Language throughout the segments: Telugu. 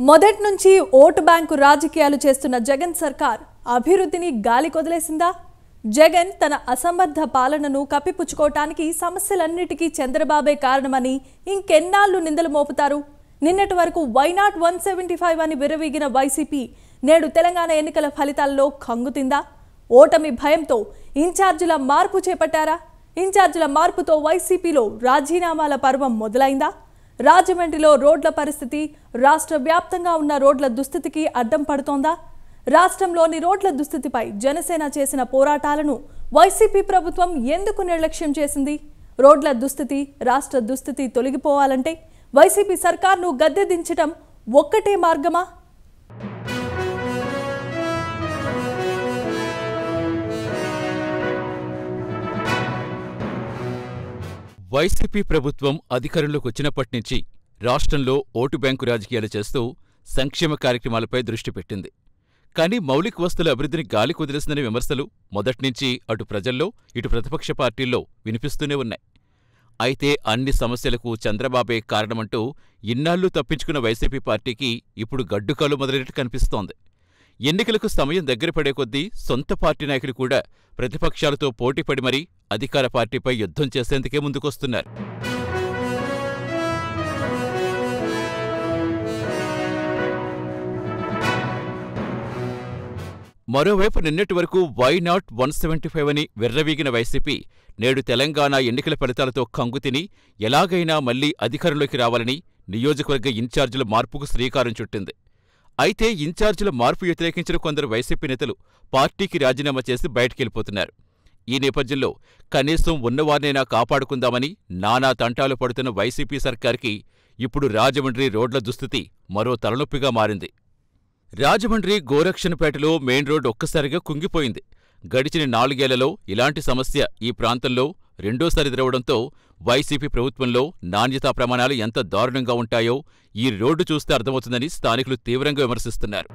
మొదటి నుంచి ఓటు బ్యాంకు రాజకీయాలు చేస్తున్న జగన్ సర్కార్ అభివృద్ధిని గాలి కొదిలేసిందా? జగన్ తన అసమర్థ పాలనను కప్పిపుచ్చుకోవటానికి సమస్యలన్నిటికీ చంద్రబాబే కారణమని ఇంకెన్నాళ్ళు నిందలు మోపుతారు? నిన్నటి వరకు వై నాట్ 175 అని విరవీగిన వైసీపీ నేడు తెలంగాణ ఎన్నికల ఫలితాల్లో కంగుతిందా? ఓటమి భయంతో ఇన్ఛార్జీల మార్పు చేపట్టారా? ఇన్ఛార్జీల మార్పుతో వైసీపీలో రాజీనామాల పర్వం మొదలైందా? రాజమండ్రిలో రోడ్ల పరిస్థితి రాష్ట్ర వ్యాప్తంగా ఉన్న రోడ్ల దుస్థితికి అడ్డం పడుతోందా? రాష్ట్రంలోని రోడ్ల దుస్థితిపై జనసేన చేసిన పోరాటాలను వైసీపీ ప్రభుత్వం ఎందుకు నిర్లక్ష్యం చేసింది? రోడ్ల దుస్థితి రాష్ట్ర దుస్థితి తొలగిపోవాలంటే వైసీపీ సర్కార్ను గద్దె దించడం ఒక్కటే మార్గమా? వైసీపీ ప్రభుత్వం అధికారంలోకి వచ్చినప్పటి నుంచి రాష్ట్రంలో ఓటు బ్యాంకు రాజకీయాలు చేస్తూ సంక్షేమ కార్యక్రమాలపై దృష్టి పెట్టింది. కానీ మౌలిక వస్తుల అభివృద్ధిని గాలి కుదిలేసిందనే విమర్శలు మొదట్నుంచి అటు ప్రజల్లో ఇటు ప్రతిపక్ష పార్టీల్లో వినిపిస్తూనే ఉన్నాయి. అయితే అన్ని సమస్యలకు చంద్రబాబే కారణమంటూ ఇన్నాళ్లు తప్పించుకున్న వైసీపీ పార్టీకి ఇప్పుడు గడ్డుకాలు మొదలైనట్టు కనిపిస్తోంది. ఎన్నికలకు సమయం దగ్గర పడే కొద్దీ సొంత పార్టీ నాయకులు కూడా ప్రతిపక్షాలతో పోటీపడి మరీ అధికార పార్టీపై యుద్ధం చేసేందుకే ముందుకొస్తున్నారు. మరోవైపు నిన్నటి వరకు వై నాట్ 175 అని విర్రవీగిన వైసీపీ నేడు తెలంగాణ ఎన్నికల ఫలితాలతో కంగుతిని ఎలాగైనా మళ్లీ అధికారంలోకి రావాలని నియోజకవర్గ ఇన్ఛార్జీల మార్పుకు శ్రీకారం చుట్టింది. అయితే ఇన్ఛార్జీల మార్పు వ్యతిరేకించిన కొందరు వైసీపీ నేతలు పార్టీకి రాజీనామా చేసి బయటికెళ్లిపోతున్నారు. ఈ నేపథ్యంలో కనీసం ఉన్నవారినైనా కాపాడుకుందామని నానా తంటాలు పడుతున్న వైసీపీ సర్కార్కి ఇప్పుడు రాజమండ్రి రోడ్ల దుస్థితి మరో తలనొప్పిగా మారింది. రాజమండ్రి గోరక్షన్పేటలో మెయిన్ రోడ్ ఒక్కసారిగా కుంగిపోయింది. గడిచిన 4 ఏళ్లలో ఇలాంటి సమస్య ఈ ప్రాంతంలో రెండోసారి ఎదురవడంతో వైసీపీ ప్రభుత్వంలో నాణ్యతా ప్రమాణాలు ఎంత దారుణంగా ఉంటాయో ఈ రోడ్డు చూస్తే అర్థమవుతుందని స్థానికులు తీవ్రంగా విమర్శిస్తున్నారు.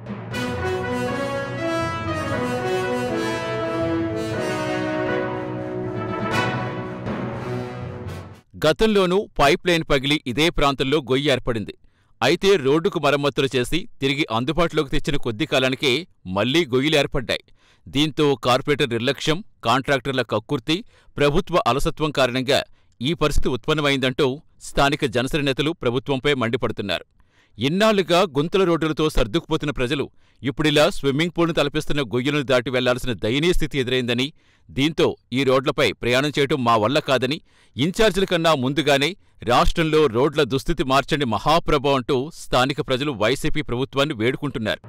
గతంలోనూ పైప్లైన్ పగిలి ఇదే ప్రాంతంలో గొయ్యి ఏర్పడింది. అయితే రోడ్డుకు మరమ్మతులు చేసి తిరిగి అందుబాటులోకి తెచ్చిన కొద్ది కాలానికే మళ్లీ గొయ్యిలు ఏర్పడ్డాయి. దీంతో కార్పొరేటర్ నిర్లక్ష్యం, కాంట్రాక్టర్ల కక్కుర్తి, ప్రభుత్వ అలసత్వం కారణంగా ఈ పరిస్థితి ఉత్పన్నమైందంటూ స్థానిక జనసేన నేతలు ప్రభుత్వంపై మండిపడుతున్నారు. ఇన్నాళ్లుగా గుంతల రోడ్డులతో సర్దుకుపోతున్న ప్రజలు ఇప్పుడిలా స్విమ్మింగ్ పూల్ను తలపిస్తున్న గొయ్యలను దాటి వెళ్లాల్సిన దయనీయ స్థితి ఎదురైందని, దీంతో ఈ రోడ్లపై ప్రయాణం చేయటం మా వల్ల కాదని ఇన్ఛార్జీల కన్నా ముందుగానే రాష్ట్రంలో రోడ్ల దుస్థితి మార్చండి మహాప్రభ అంటూ స్థానిక ప్రజలు వైసీపీ ప్రభుత్వాన్ని వేడుకుంటున్నారు.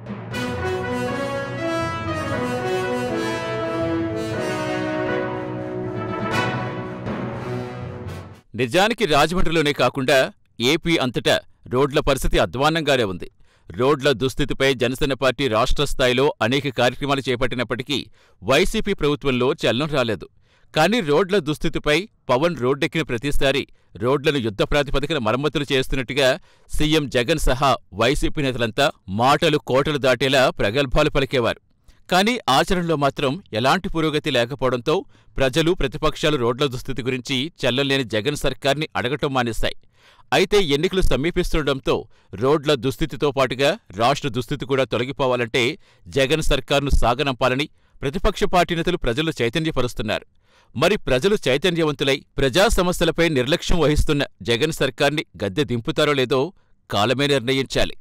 నిజానికి రాజమండ్రిలోనే కాకుండా ఏపీ అంతటా రోడ్ల పరిస్థితి అధ్వాన్నంగానే ఉంది. రోడ్ల దుస్థితిపై జనసేన పార్టీ రాష్ట్ర స్థాయిలో అనేక కార్యక్రమాలు చేపట్టినప్పటికీ వైసీపీ ప్రభుత్వంలో చలనం రాలేదు. కానీ రోడ్ల దుస్థితిపై పవన్ రోడ్డెక్కిన ప్రతిసారి రోడ్లను యుద్ధ ప్రాతిపదికన మరమ్మతులు చేస్తున్నట్టుగా సీఎం జగన్ సహా వైసీపీ నేతలంతా మాటలు కోటలు దాటేలా ప్రగల్భాలు పలికేవారు. కానీ ఆచరణలో మాత్రం ఎలాంటి పురోగతి లేకపోవడంతో ప్రజలు ప్రతిపక్షాలు రోడ్ల దుస్థితి గురించి చెల్లలేని జగన్ సర్కార్ని అడగటం మానేశాయి. అయితే ఎన్నికలు సమీపిస్తుండటంతో రోడ్ల దుస్థితితో పాటుగా రాష్ట్ర దుస్థితి కూడా తొలగిపోవాలంటే జగన్ సర్కార్ను సాగనంపాలని ప్రతిపక్ష పార్టీ నేతలు ప్రజలు చైతన్యపరుస్తున్నారు. మరి ప్రజలు చైతన్యవంతులై ప్రజా సమస్యలపై నిర్లక్ష్యం వహిస్తున్న జగన్ సర్కార్ని గద్దె దింపుతారో లేదో కాలమే నిర్ణయించాలి.